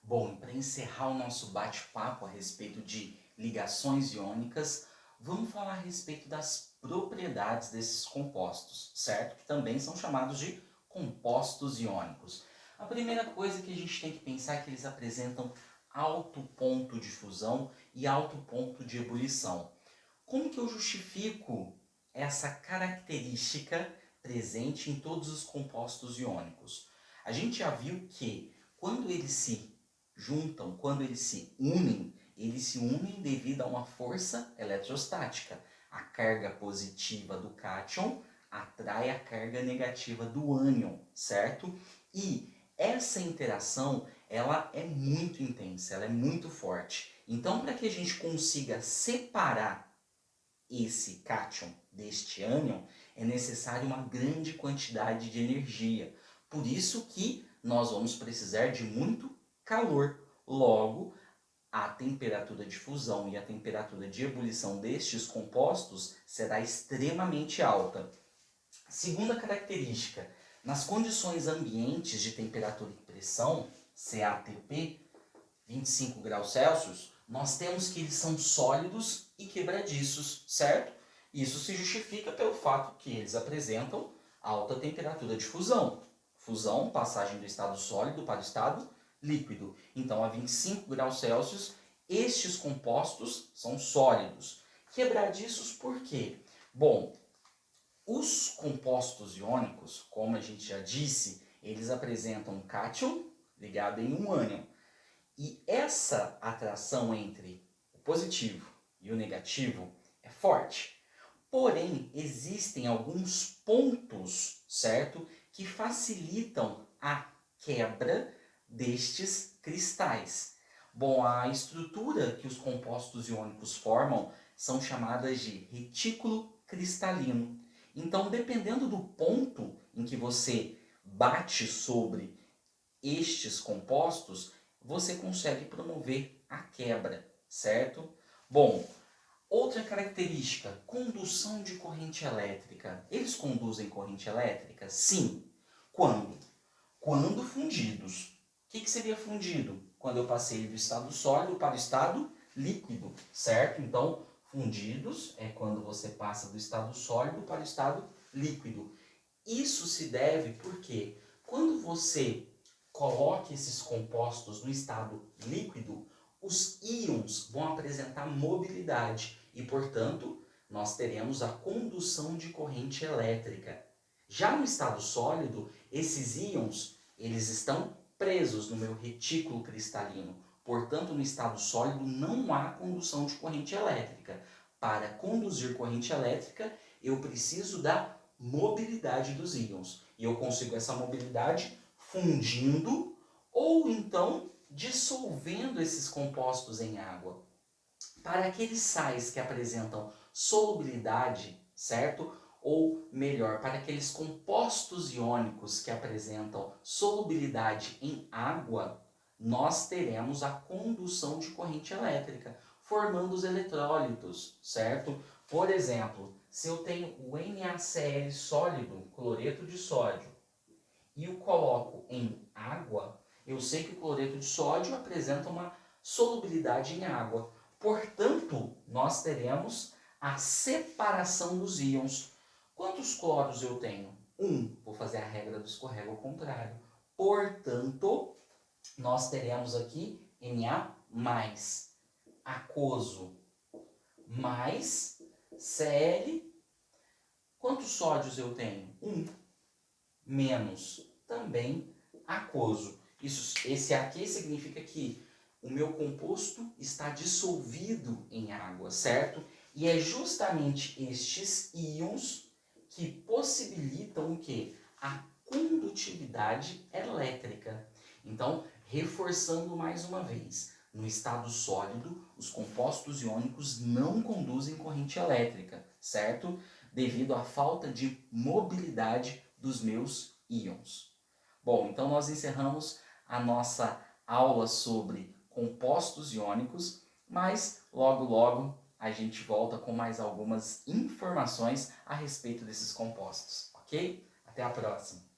Bom, para encerrar o nosso bate-papo a respeito de ligações iônicas, vamos falar a respeito das propriedades desses compostos, certo? Que também são chamados de compostos iônicos. A primeira coisa que a gente tem que pensar é que eles apresentam alto ponto de fusão e alto ponto de ebulição. Como que eu justifico essa característica presente em todos os compostos iônicos? A gente já viu que quando eles se juntam, quando eles se unem devido a uma força eletrostática. A carga positiva do cátion atrai a carga negativa do ânion, certo? E essa interação, ela é muito intensa, ela é muito forte. Então, para que a gente consiga separar esse cátion deste ânion, é necessário uma grande quantidade de energia. Por isso que nós vamos precisar de muito calor. Logo, a temperatura de fusão e a temperatura de ebulição destes compostos será extremamente alta. Segunda característica, nas condições ambientes de temperatura e pressão, CATP, 25 graus Celsius, nós temos que eles são sólidos e quebradiços, certo? Isso se justifica pelo fato que eles apresentam alta temperatura de fusão. Fusão, passagem do estado sólido para o estado líquido. Então, a 25 graus Celsius, estes compostos são sólidos. Quebradiços por quê? Bom, os compostos iônicos, como a gente já disse, eles apresentam um cátion ligado em um ânion. E essa atração entre o positivo e o negativo é forte. Porém, existem alguns pontos, certo, que facilitam a quebra destes cristais. Bom, a estrutura que os compostos iônicos formam são chamadas de retículo cristalino. Então, dependendo do ponto em que você bate sobre estes compostos, você consegue promover a quebra, certo? Bom, outra característica, condução de corrente elétrica. Eles conduzem corrente elétrica? Sim. Quando? Quando fundidos. O que seria fundido? Quando eu passei do estado sólido para o estado líquido, certo? Então, fundidos é quando você passa do estado sólido para o estado líquido. Isso se deve porque quando você coloca esses compostos no estado líquido, os íons vão apresentar mobilidade e, portanto, nós teremos a condução de corrente elétrica. Já no estado sólido, esses íons eles estão presos no meu retículo cristalino. Portanto, no estado sólido não há condução de corrente elétrica. Para conduzir corrente elétrica, eu preciso da mobilidade dos íons. E eu consigo essa mobilidade fundindo ou então dissolvendo esses compostos em água. Para aqueles sais que apresentam solubilidade, certo? Ou melhor, para aqueles compostos iônicos que apresentam solubilidade em água, nós teremos a condução de corrente elétrica, formando os eletrólitos, certo? Por exemplo, se eu tenho o NaCl sólido, cloreto de sódio, e o coloco em água, eu sei que o cloreto de sódio apresenta uma solubilidade em água. Portanto, nós teremos a separação dos íons. Quantos cloros eu tenho? Vou fazer a regra do escorrega ao contrário. Portanto, nós teremos aqui Na+, aquoso, mais Cl. Quantos sódios eu tenho? Menos, também aquoso. Esse aqui significa que o meu composto está dissolvido em água, certo? E é justamente estes íons que possibilitam o quê? A condutividade elétrica. Então, reforçando mais uma vez, no estado sólido, os compostos iônicos não conduzem corrente elétrica, certo? Devido à falta de mobilidade dos meus íons. Bom, então nós encerramos a nossa aula sobre compostos iônicos, mas logo a gente volta com mais algumas informações a respeito desses compostos, ok? Até a próxima!